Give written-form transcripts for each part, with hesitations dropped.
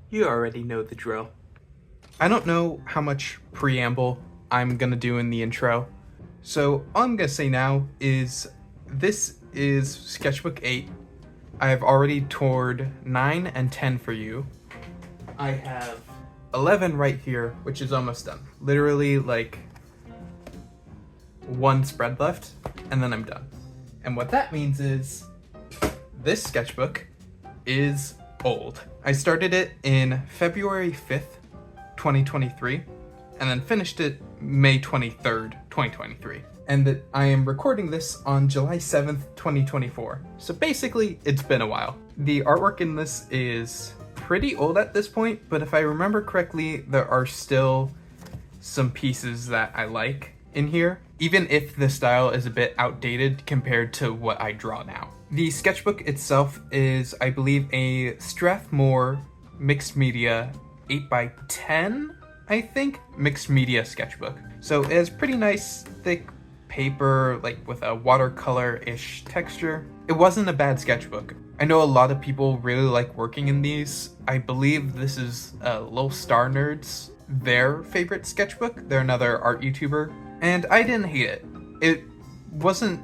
You already know the drill. I don't know how much preamble I'm gonna do in the intro, so all I'm gonna say now is this is Sketchbook 8. I have already toured 9 and 10 for you. I have 11 right here, which is almost done. Literally like one spread left, and then I'm done. And what that means is this sketchbook is old. I started it in February 5th, 2023, and then finished it May 23rd, 2023. And that I am recording this on July 7th, 2024. So basically, it's been a while. The artwork in this is pretty old at this point, but if I remember correctly, there are still some pieces that I like in here, even if the style is a bit outdated compared to what I draw now. The sketchbook itself is, I believe, a Strathmore mixed media 8x10, I think, mixed media sketchbook. So it has pretty nice thick paper, like with a watercolor-ish texture. It wasn't a bad sketchbook. I know a lot of people really like working in these. I believe this is Little Star Nerds, their favorite sketchbook. They're another art YouTuber, and I didn't hate it. It wasn't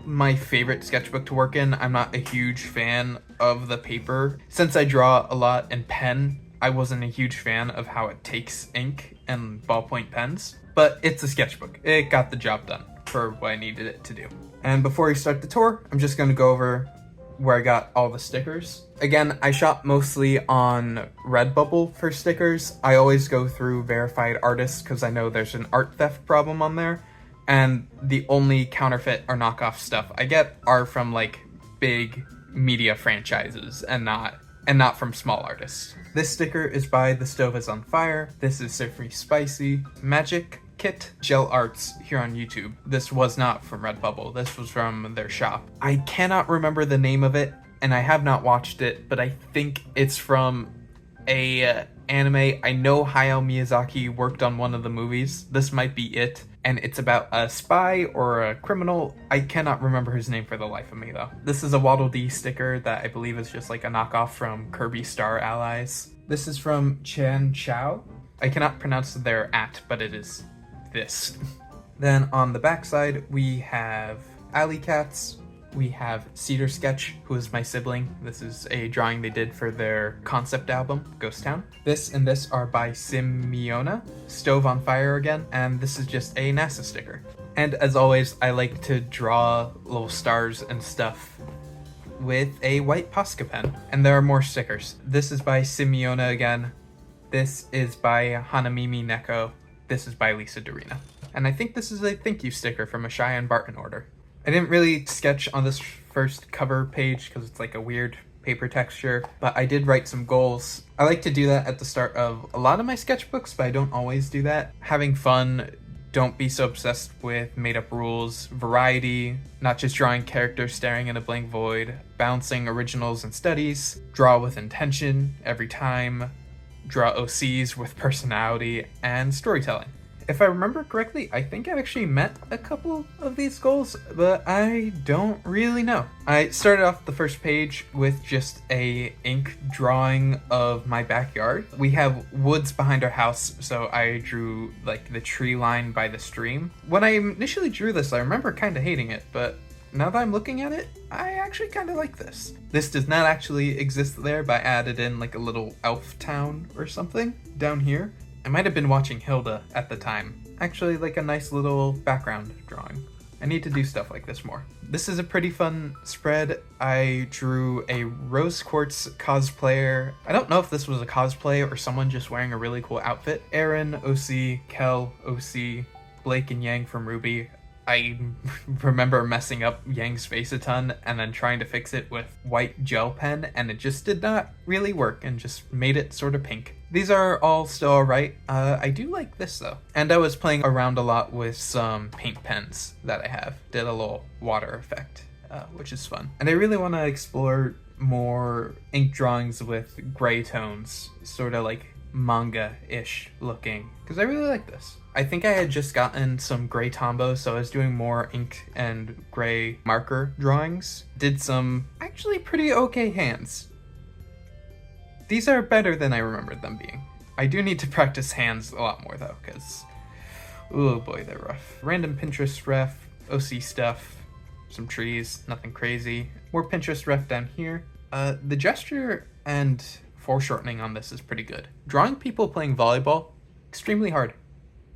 my favorite sketchbook to work in. I'm not a huge fan of the paper. Since I draw a lot in pen, I wasn't a huge fan of how it takes ink and ballpoint pens, but it's a sketchbook. It got the job done for what I needed it to do. And before we start the tour, I'm just gonna go over where I got all the stickers. Again, I shop mostly on Redbubble for stickers. I always go through verified artists because I know there's an art theft problem on there. And the only counterfeit or knockoff stuff I get are from like big media franchises and not from small artists. This sticker is by The Stove is on Fire. This is Sifri Spicy. Magic Kit Gel Arts here on YouTube. This was not from Redbubble. This was from their shop. I cannot remember the name of it, and I have not watched it, but I think it's from a anime. I know Hayao Miyazaki worked on one of the movies. This might be it. And it's about a spy or a criminal. I cannot remember his name for the life of me, though. This is a Waddle Dee sticker that I believe is just like a knockoff from Kirby Star Allies. This is from Chan Chow. I cannot pronounce their but it is this. Then on the back side, we have Alley Cats. We have Cedar Sketch, who is my sibling. This is a drawing they did for their concept album, Ghost Town. This and this are by Simeona, Stove on Fire again, and this is just a NASA sticker. And as always, I like to draw little stars and stuff with a white Posca pen. And there are more stickers. This is by Simeona again. This is by Hanamimi Neko. This is by Lisa Dorina. And I think this is a thank you sticker from a Cheyenne Barton order. I didn't really sketch on this first cover page because it's like a weird paper texture, but I did write some goals. I like to do that at the start of a lot of my sketchbooks, but I don't always do that. Having fun, don't be so obsessed with made-up rules, variety, not just drawing characters staring in a blank void, balancing originals and studies, draw with intention every time, draw OCs with personality, and storytelling. If I remember correctly, I think I actually met a couple of these goals, but I don't really know. I started off the first page with just a ink drawing of my backyard. We have woods behind our house, so I drew like the tree line by the stream. When I initially drew this, I remember kind of hating it, but now that I'm looking at it, I actually kind of like this. This does not actually exist there, but I added in like a little elf town or something down here. I might have been watching Hilda at the time. Actually, like a nice little background drawing. I need to do stuff like this more. This is a pretty fun spread. I drew a Rose Quartz cosplayer. I don't know if this was a cosplay or someone just wearing a really cool outfit. Aaron, OC, Kel, OC, Blake and Yang from Ruby. I remember messing up Yang's face a ton and then trying to fix it with white gel pen, and it just did not really work and just made it sort of pink. These are all still alright. I do like this though. And I was playing around a lot with some paint pens that I have. Did a little water effect, which is fun. And I really want to explore more ink drawings with gray tones, sort of like manga-ish looking, because I really like this. I think I had just gotten some gray Tombow, so I was doing more ink and gray marker drawings. Did some actually pretty okay hands. These are better than I remembered them being. I do need to practice hands a lot more though, because, oh boy, they're rough. Random Pinterest ref, OC stuff, some trees, nothing crazy. More Pinterest ref down here. The gesture and foreshortening on this is pretty good. Drawing people playing volleyball, extremely hard.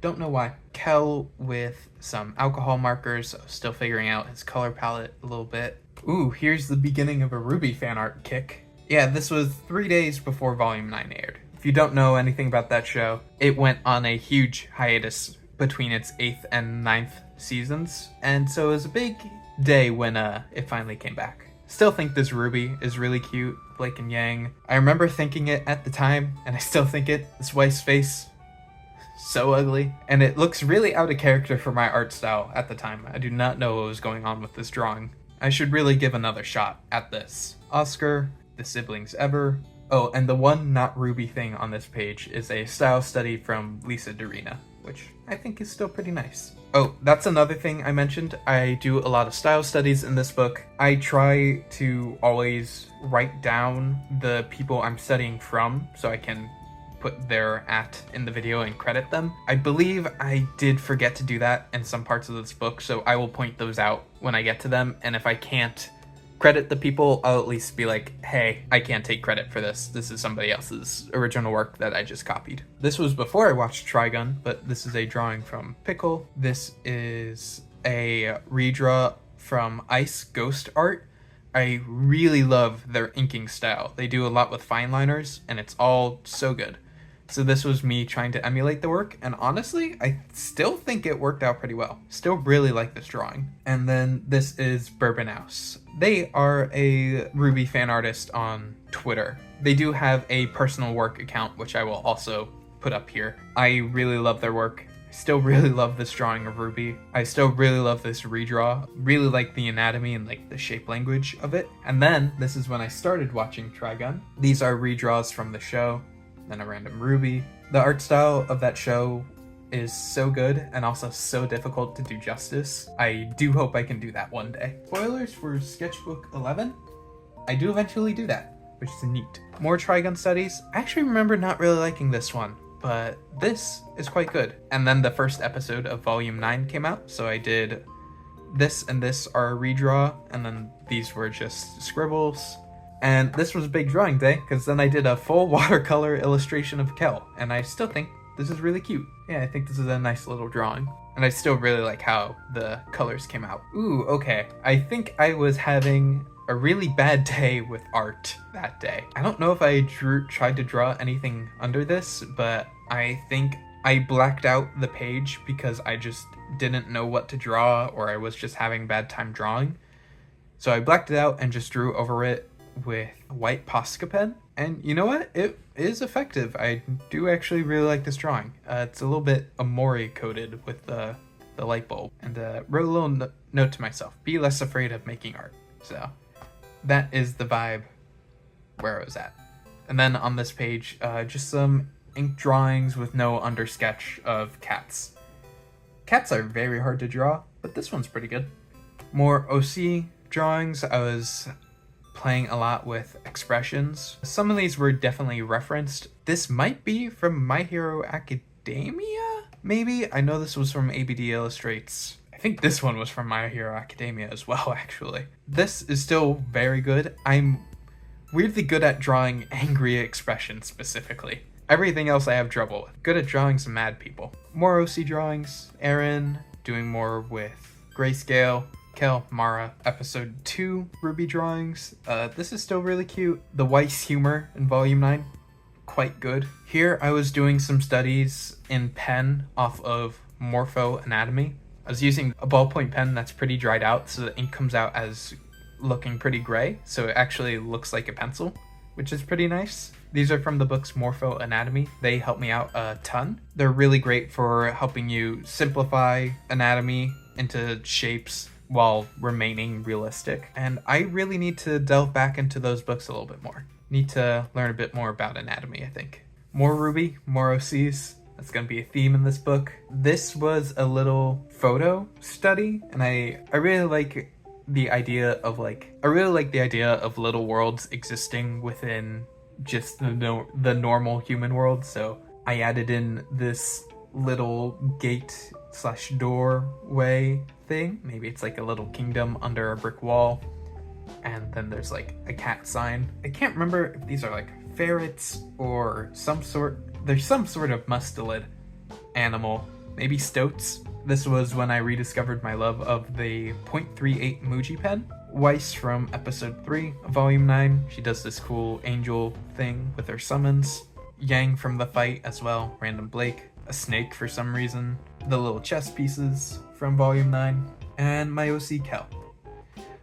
Don't know why. Kel with some alcohol markers, still figuring out his color palette a little bit. Ooh, here's the beginning of a Ruby fan art kick. Yeah, this was 3 days before Volume 9 aired. If you don't know anything about that show, it went on a huge hiatus between its 8th and 9th seasons, and so it was a big day when it finally came back. Still think this Ruby is really cute, Blake and Yang. I remember thinking it at the time, and I still think it. This wife's face, so ugly, and it looks really out of character for my art style at the time. I do not know what was going on with this drawing. I should really give another shot at this. Oscar, the siblings ever. Oh, and the one not Ruby thing on this page is a style study from Lisa Dorina, which I think is still pretty nice. Oh, that's another thing I mentioned. I do a lot of style studies in this book. I try to always write down the people I'm studying from so I can put their in the video and credit them. I believe I did forget to do that in some parts of this book, so I will point those out when I get to them, and if I can't credit the people, I'll at least be like, hey, I can't take credit for this. This is somebody else's original work that I just copied. This was before I watched Trigun, but this is a drawing from Pickle. This is a redraw from Ice Ghost Art. I really love their inking style. They do a lot with fine liners, and it's all so good. So this was me trying to emulate the work, and honestly, I still think it worked out pretty well. Still really like this drawing. And then this is Bourbon House. They are a Ruby fan artist on Twitter. They do have a personal work account, which I will also put up here. I really love their work. Still really love this drawing of Ruby. I still really love this redraw. Really like the anatomy and like the shape language of it. And then this is when I started watching Trigun. These are redraws from the show. Then a random Ruby. The art style of that show is so good and also so difficult to do justice. I do hope I can do that one day. Spoilers for Sketchbook 11? I do eventually do that, which is neat. More Trigun studies. I actually remember not really liking this one, but this is quite good. And then the first episode of Volume 9 came out, so I did this and this are a redraw, and then these were just scribbles. And this was a big drawing day, because then I did a full watercolor illustration of Kel, and I still think this is really cute. Yeah, I think this is a nice little drawing. And I still really like how the colors came out. Ooh, okay. I think I was having a really bad day with art that day. I don't know if I tried to draw anything under this, but I think I blacked out the page because I just didn't know what to draw, or I was just having a bad time drawing. So I blacked it out and just drew over it with a white Posca pen, and you know what? It is effective. I do actually really like this drawing. It's a little bit Amori coated with the light bulb, and wrote a little note to myself: be less afraid of making art. So that is the vibe where I was at. And then on this page, just some ink drawings with no undersketch of cats. Cats are very hard to draw, but this one's pretty good. More OC drawings. I was playing a lot with expressions. Some of these were definitely referenced. This might be from My Hero Academia? Maybe? I know this was from ABD Illustrates. I think this one was from My Hero Academia as well, actually. This is still very good. I'm weirdly good at drawing angry expressions specifically. Everything else I have trouble with. Good at drawing some mad people. More OC drawings. Aaron doing more with grayscale. Kel, Mara, episode 2 Ruby drawings. This is still really cute. The Weiss humor in volume 9, quite good. Here I was doing some studies in pen off of Morpho Anatomy. I was using a ballpoint pen that's pretty dried out, so the ink comes out as looking pretty gray, so it actually looks like a pencil, which is pretty nice. These are from the books Morpho Anatomy. They help me out a ton. They're really great for helping you simplify anatomy into shapes while remaining realistic. And I really need to delve back into those books a little bit more. Need to learn a bit more about anatomy, I think. More Ruby, more OCs. That's gonna be a theme in this book. This was a little photo study, and I really like the idea of little worlds existing within just the normal human world. So I added in this little gate slash doorway thing. Maybe it's like a little kingdom under a brick wall. And then there's like a cat sign. I can't remember if these are like ferrets or there's some sort of mustelid animal. Maybe stoats. This was when I rediscovered my love of the .38 Muji pen. Weiss from episode 3 of volume 9. She does this cool angel thing with her summons. Yang from the fight as well. Random Blake. A snake for some reason. The little chess pieces from volume 9. And my OC Kel.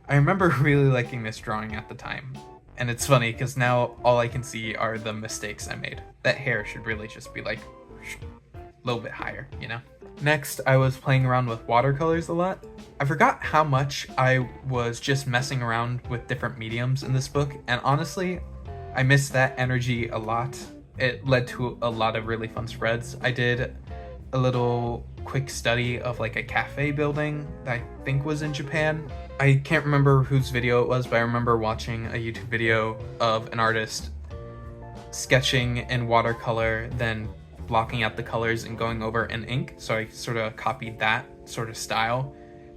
I remember really liking this drawing at the time. And it's funny because now all I can see are the mistakes I made. That hair should really just be like a little bit higher, you know? Next, I was playing around with watercolors a lot. I forgot how much I was just messing around with different mediums in this book, and honestly, I missed that energy a lot. It led to a lot of really fun spreads. I did a little quick study of like a cafe building that I think was in Japan. I can't remember whose video it was, but I remember watching a YouTube video of an artist sketching in watercolor, then blocking out the colors and going over in ink. So I sort of copied that sort of style.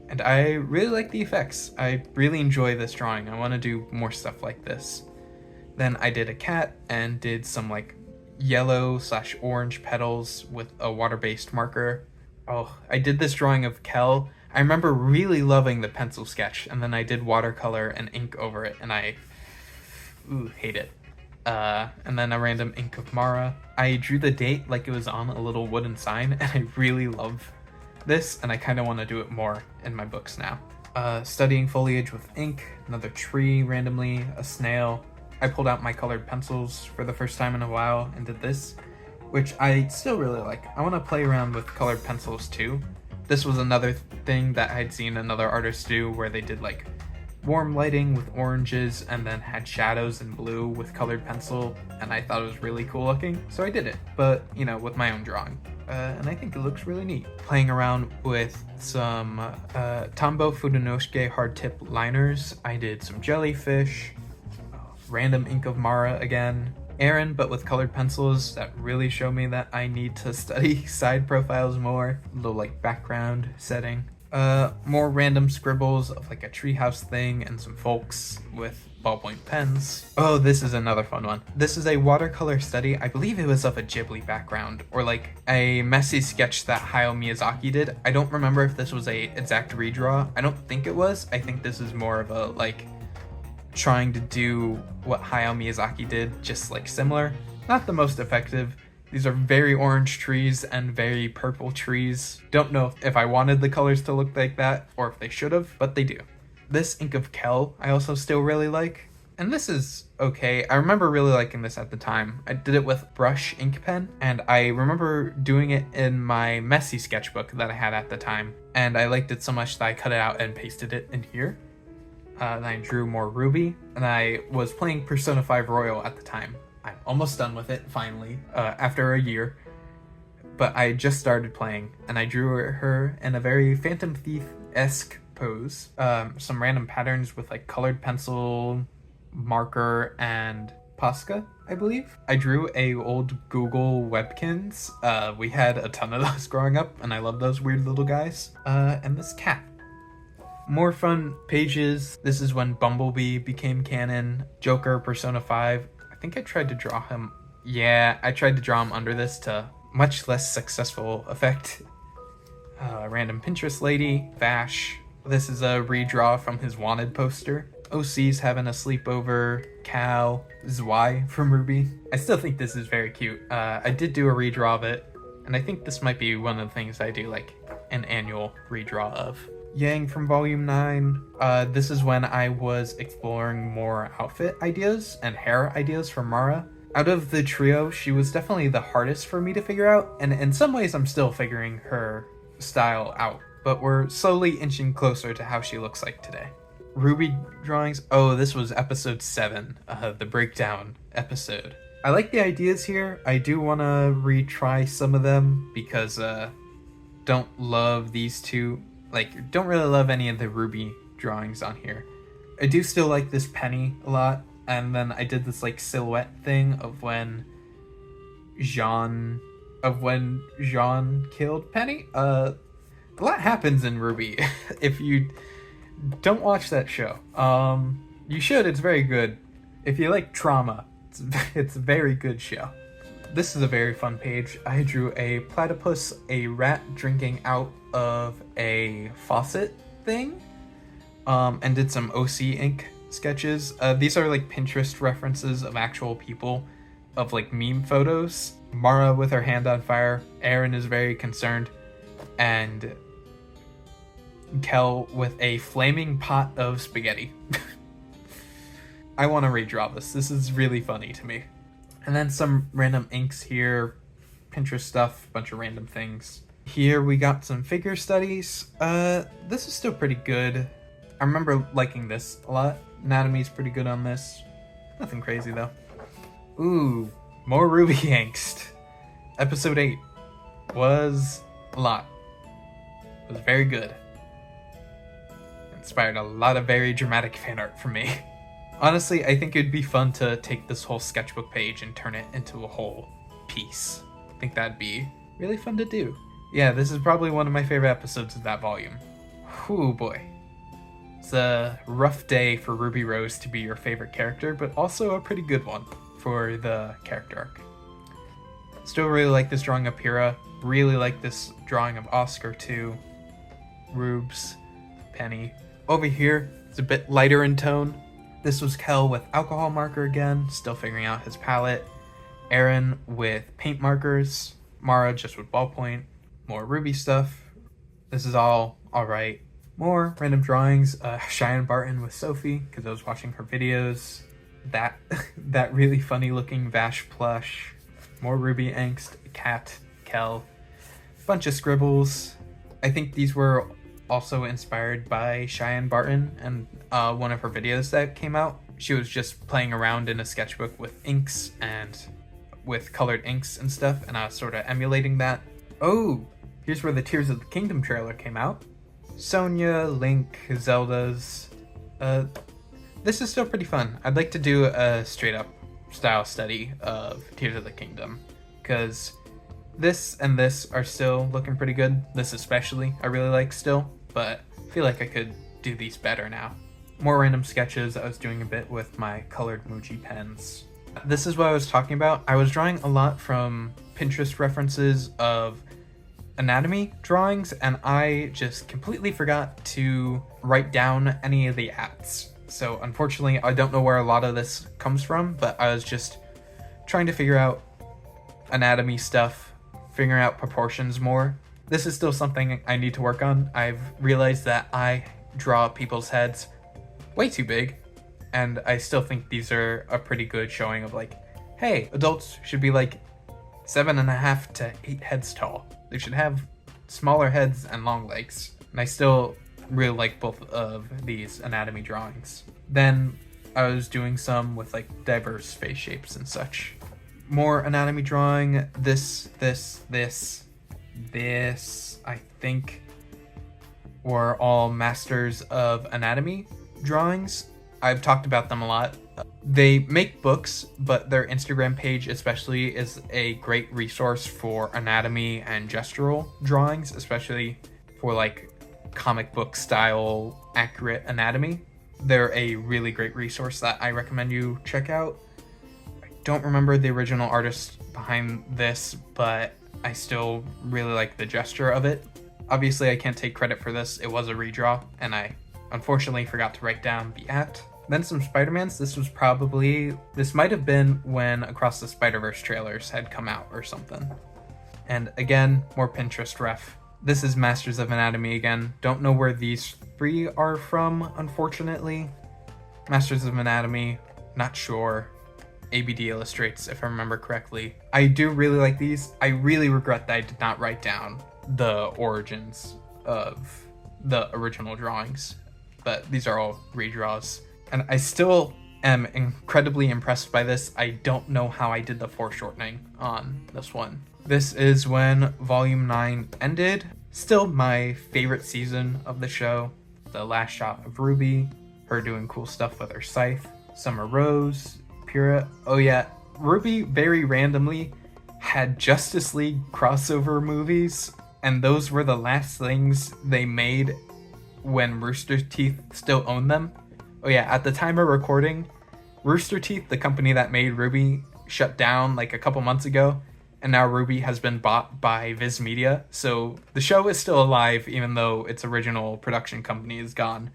And I really like the effects. I really enjoy this drawing. I want to do more stuff like this. Then I did a cat and did some like yellow / orange petals with a water-based marker. Oh, I did this drawing of Kel. I remember really loving the pencil sketch, and then I did watercolor and ink over it, and I hate it. And then a random ink of Mara. I drew the date like it was on a little wooden sign, and I really love this, and I kind of want to do it more in my books now. Studying foliage with ink, another tree randomly, a snail. I pulled out my colored pencils for the first time in a while and did this, which I still really like. I want to play around with colored pencils too. This was another thing that I'd seen another artist do where they did like warm lighting with oranges and then had shadows in blue with colored pencil, and I thought it was really cool looking, so I did it, but you know, with my own drawing. And I think it looks really neat. Playing around with some Tombow Fudenosuke hard tip liners. I did some jellyfish, random ink of Mara again, Aaron, but with colored pencils that really show me that I need to study side profiles more. A little like background setting. More random scribbles of like a treehouse thing and some folks with ballpoint pens. Oh, this is another fun one. This is a watercolor study. I believe it was of a Ghibli background or like a messy sketch that Hayao Miyazaki did. I don't remember if this was a exact redraw. I don't think it was. I think this is more of a like trying to do what Hayao Miyazaki did, just like similar. Not the most effective. These are very orange trees and very purple trees. Don't know if I wanted the colors to look like that or if they should have, but they do. This ink of Kel I also still really like. And this is okay. I remember really liking this at the time. I did it with brush ink pen, and I remember doing it in my messy sketchbook that I had at the time. And I liked it so much that I cut it out and pasted it in here. Then I drew more Ruby, and I was playing Persona 5 Royal at the time. I'm almost done with it, finally, after a year. But I just started playing, and I drew her in a very Phantom Thief-esque pose. Some random patterns with like colored pencil, marker, and Posca, I believe. I drew a old Google Webkins. We had a ton of those growing up, and I love those weird little guys. And this cat. More fun pages. This is when Bumblebee became canon. Joker, Persona 5. I think I tried to draw him. Yeah, I tried to draw him under this to much less successful effect. Random Pinterest lady. Vash. This is a redraw from his Wanted poster. OC's having a sleepover. Cal. Zwei from Ruby. I still think this is very cute. I did do a redraw of it, and I think this might be one of the things I do like an annual redraw of. Yang from volume 9. This is when I was exploring more outfit ideas and hair ideas for Mara. Out of the trio, she was definitely the hardest for me to figure out, and in some ways I'm still figuring her style out, but we're slowly inching closer to how she looks like today. Ruby drawings. Oh, this was episode 7, the breakdown episode. I like the ideas here. I do want to retry some of them because don't love these two. Like, don't really love any of the Ruby drawings on here. I do still like this penny a lot. And then I did this like silhouette thing of when Jean killed Penny. A lot happens in RWBY. If you don't watch that show, you should. It's very good. If you like trauma, it's a very good show. This is a very fun page. I drew a platypus, a rat drinking out of a faucet thing, and did some OC ink sketches. These are like Pinterest references of actual people, of like meme photos. Mara with her hand on fire. Aaron is very concerned, and Kel with a flaming pot of spaghetti. I want to redraw this. This is really funny to me. And then some random inks here, Pinterest stuff, bunch of random things. Here we got some figure studies. This is still pretty good. I remember liking this a lot. Anatomy's pretty good on this. Nothing crazy though. Ooh, more Ruby angst. Episode 8 was a lot. It was very good. Inspired a lot of very dramatic fan art from me. Honestly, I think it'd be fun to take this whole sketchbook page and turn it into a whole piece. I think that'd be really fun to do. Yeah, this is probably one of my favorite episodes of that volume. Whew, boy. It's a rough day for Ruby Rose to be your favorite character, but also a pretty good one for the character arc. Still really like this drawing of Pyrrha. Really like this drawing of Oscar too. Rubes, Penny. Over here, it's a bit lighter in tone. This was Kel with alcohol marker again, still figuring out his palette. Aaron with paint markers. Mara just with ballpoint. More Ruby stuff. This is all alright. More random drawings. Cheyenne Barton with Sophie, because I was watching her videos. That really funny looking Vash plush. More Ruby angst. Cat, Kel. Bunch of scribbles. I think these were also inspired by Cheyenne Barton and one of her videos that came out. She was just playing around in a sketchbook with inks and with colored inks and stuff, and I was sort of emulating that. Oh, here's where the Tears of the Kingdom trailer came out. Sonia, Link, Zelda's. This is still pretty fun. I'd like to do a straight up style study of Tears of the Kingdom, because this and this are still looking pretty good. This especially I really like still, but I feel like I could do these better now. More random sketches. I was doing a bit with my colored Muji pens. This is what I was talking about. I was drawing a lot from Pinterest references of anatomy drawings, and I just completely forgot to write down any of the ads. So unfortunately, I don't know where a lot of this comes from, but I was just trying to figure out anatomy stuff, figuring out proportions more. This is still something I need to work on. I've realized that I draw people's heads way too big, and I still think these are a pretty good showing of like, hey, adults should be like 7.5 to 8 heads tall. They should have smaller heads and long legs. And I still really like both of these anatomy drawings. Then I was doing some with like diverse face shapes and such. More anatomy drawing. This, I think were all masters of anatomy drawings. I've talked about them a lot. They make books, but their Instagram page especially is a great resource for anatomy and gestural drawings, especially for like comic book style accurate anatomy. They're a really great resource that I recommend you check out. I don't remember the original artist behind this, but I still really like the gesture of it. Obviously, I can't take credit for this. It was a redraw, and I unfortunately forgot to write down the at. Then some Spider-Mans. This might have been when Across the Spider-Verse trailers had come out or something. And again, more Pinterest ref. This is Masters of Anatomy again. Don't know where these 3 are from, unfortunately. Masters of Anatomy, not sure. ABD illustrates, if I remember correctly. I do really like these. I really regret that I did not write down the origins of the original drawings, but these are all redraws. And I still am incredibly impressed by this. I don't know how I did the foreshortening on this one. This is when Volume 9 ended. Still my favorite season of the show. The last shot of Ruby, her doing cool stuff with her scythe. Summer Rose, Pura. Oh yeah, Ruby very randomly had Justice League crossover movies, and those were the last things they made when Rooster Teeth still owned them. Oh yeah, at the time of recording, Rooster Teeth, the company that made Ruby, shut down like a couple months ago, and now Ruby has been bought by Viz Media, so the show is still alive even though its original production company is gone,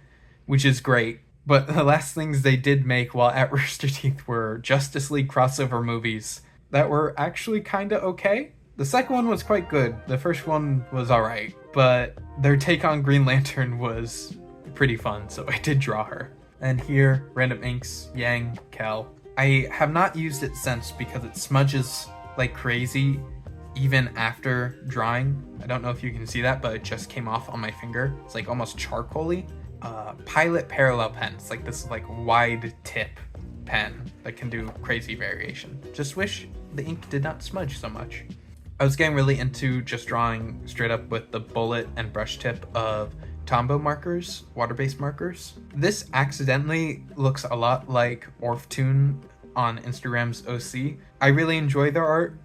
which is great. But the last things they did make while at Rooster Teeth were Justice League crossover movies that were actually kinda okay. The second one was quite good, the first one was alright, but their take on Green Lantern was pretty fun, so I did draw her. And here, random inks, Yang, Kel. I have not used it since because it smudges like crazy even after drawing. I don't know if you can see that, but it just came off on my finger. It's like almost charcoaly. Pilot parallel pens, like this like wide tip pen that can do crazy variation. Just wish the ink did not smudge so much. I was getting really into just drawing straight up with the bullet and brush tip of Tombow markers, water-based markers. This accidentally looks a lot like Orftune on Instagram's OC. I really enjoy their art.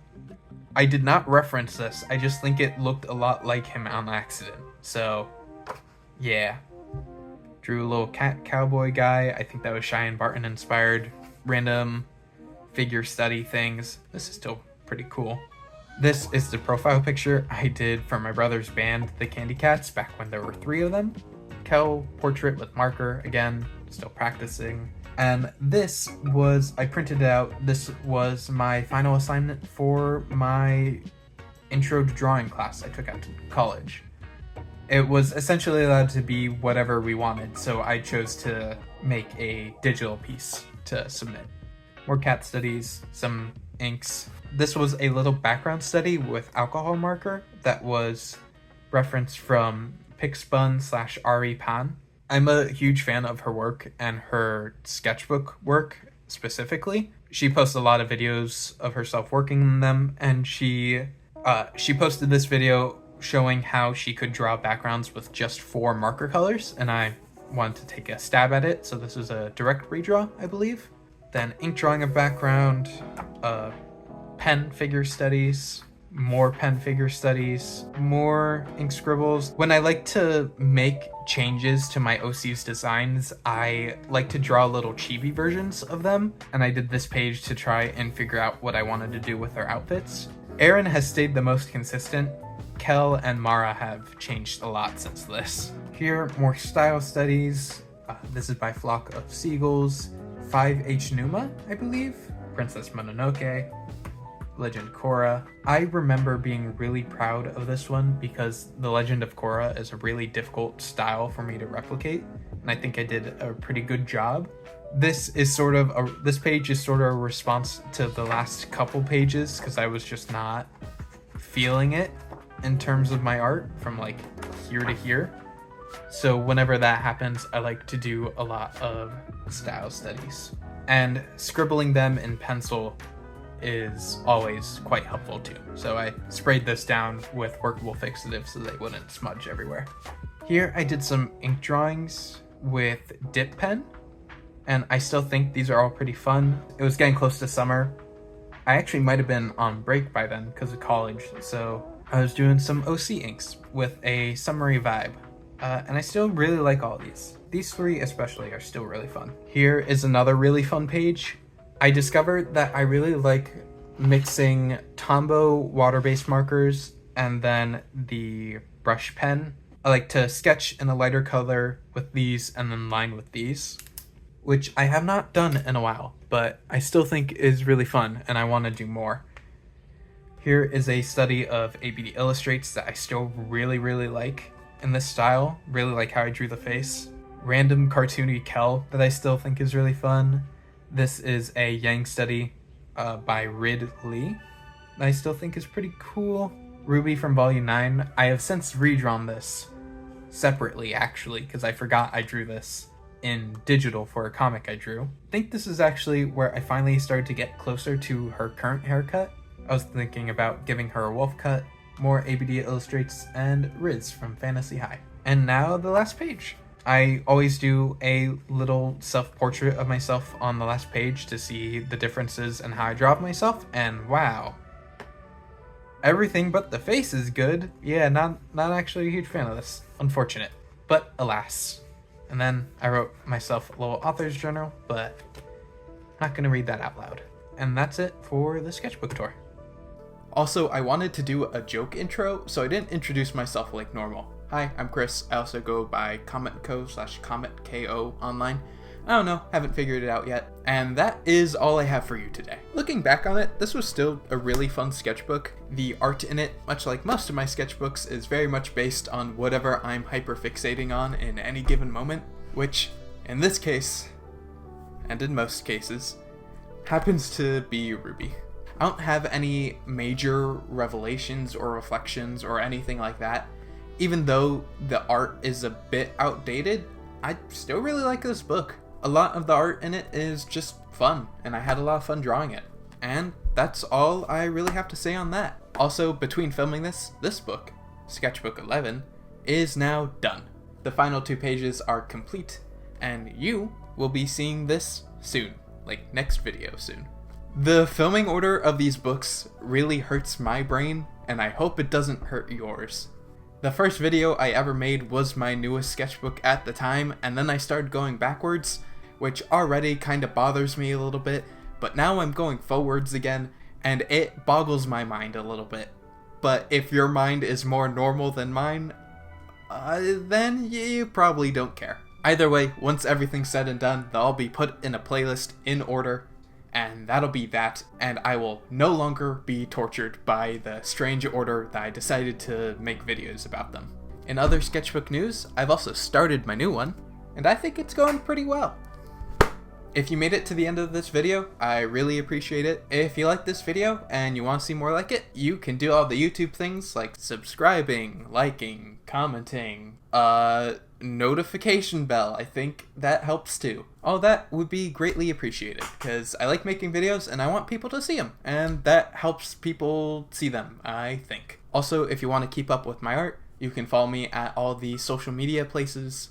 I did not reference this, I just think it looked a lot like him on accident. So, yeah. Drew a little cat cowboy guy. I think that was Cheyenne Barton inspired. Random figure study things. This is still pretty cool. This is the profile picture I did for my brother's band, the Candy Cats, back when there were 3 of them. Kel portrait with marker, again, still practicing. And this was, I printed it out, this was my final assignment for my intro to drawing class I took at college. It was essentially allowed to be whatever we wanted, so I chose to make a digital piece to submit. More cat studies, some inks. This was a little background study with alcohol marker that was referenced from Pixbun/Ari Pan. I'm a huge fan of her work and her sketchbook work specifically. She posts a lot of videos of herself working in them, and she posted this video showing how she could draw backgrounds with just 4 marker colors, and I wanted to take a stab at it, so this is a direct redraw, I believe. Then ink drawing a background, pen figure studies, more pen figure studies, more ink scribbles. When I like to make changes to my OC's designs, I like to draw little chibi versions of them, and I did this page to try and figure out what I wanted to do with their outfits. Aaron has stayed the most consistent. Kel and Mara have changed a lot since this. Here, more style studies. This is by Flock of Seagulls. 5H Numa, I believe. Princess Mononoke. Legend Korra. I remember being really proud of this one because the Legend of Korra is a really difficult style for me to replicate, and I think I did a pretty good job. This page is sort of a response to the last couple pages because I was just not feeling it in terms of my art from like here to here. So whenever that happens, I like to do a lot of style studies, and scribbling them in pencil is always quite helpful too. So I sprayed this down with workable fixatives so they wouldn't smudge everywhere. Here I did some ink drawings with dip pen, and I still think these are all pretty fun. It was getting close to summer. I actually might have been on break by then because of college, so I was doing some OC inks with a summery vibe. And I still really like all these. These 3 especially are still really fun. Here is another really fun page. I discovered that I really like mixing Tombow water-based markers and then the brush pen. I like to sketch in a lighter color with these and then line with these, which I have not done in a while, but I still think is really fun and I want to do more. Here is a study of ABD Illustrates that I still really like in this style. Really like how I drew the face. Random cartoony Kel that I still think is really fun. This is a Yang study by Rid Lee that I still think is pretty cool. Ruby from Volume 9. I have since redrawn this separately actually because I forgot I drew this in digital for a comic I drew. I think this is actually where I finally started to get closer to her current haircut. I was thinking about giving her a wolf cut, more ABD Illustrates, and Riz from Fantasy High. And now the last page. I always do a little self-portrait of myself on the last page to see the differences in how I draw myself, and wow. Everything but the face is good. Yeah, not actually a huge fan of this. Unfortunate. But alas. And then I wrote myself a little author's journal, but not gonna read that out loud. And that's it for the sketchbook tour. Also, I wanted to do a joke intro, so I didn't introduce myself like normal. Hi, I'm Chris. I also go by CometKo/CometKo online. I don't know, haven't figured it out yet. And that is all I have for you today. Looking back on it, this was still a really fun sketchbook. The art in it, much like most of my sketchbooks, is very much based on whatever I'm hyperfixating on in any given moment, which, in this case, and in most cases, happens to be Ruby. I don't have any major revelations or reflections or anything like that. Even though the art is a bit outdated, I still really like this book. A lot of the art in it is just fun, and I had a lot of fun drawing it. And that's all I really have to say on that. Also, between filming this book, Sketchbook 11, is now done. The final 2 pages are complete, and you will be seeing this soon, like next video soon. The filming order of these books really hurts my brain, and I hope it doesn't hurt yours. The first video I ever made was my newest sketchbook at the time, and then I started going backwards, which already kind of bothers me a little bit, but now I'm going forwards again, and it boggles my mind a little bit. But if your mind is more normal than mine, then you probably don't care. Either way, once everything's said and done, they'll all be put in a playlist in order, and that'll be that, and I will no longer be tortured by the strange order that I decided to make videos about them. In other sketchbook news, I've also started my new one, and I think it's going pretty well. If you made it to the end of this video, I really appreciate it. If you like this video and you want to see more like it, you can do all the YouTube things like subscribing, liking, commenting, notification bell. I think that helps too. All that would be greatly appreciated because I like making videos and I want people to see them, and that helps people see them, I think. Also, if you want to keep up with my art, you can follow me at all the social media places.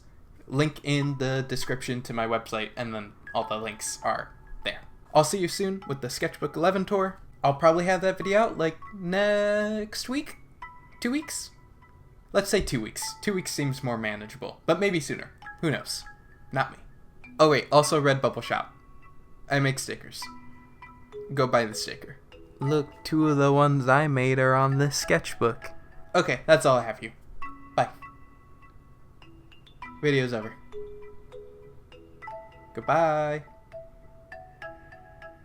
Link in the description to my website, and then all the links are there. I'll see you soon with the Sketchbook 11 tour. I'll probably have that video out like next week? 2 weeks? Let's say 2 weeks. 2 weeks seems more manageable, but maybe sooner. Who knows? Not me. Oh wait, also Redbubble shop. I make stickers. Go buy the sticker. Look, 2 of the ones I made are on this sketchbook. Okay, that's all I have for you. Bye. Video's over. Goodbye.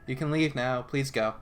You can leave now. Please go.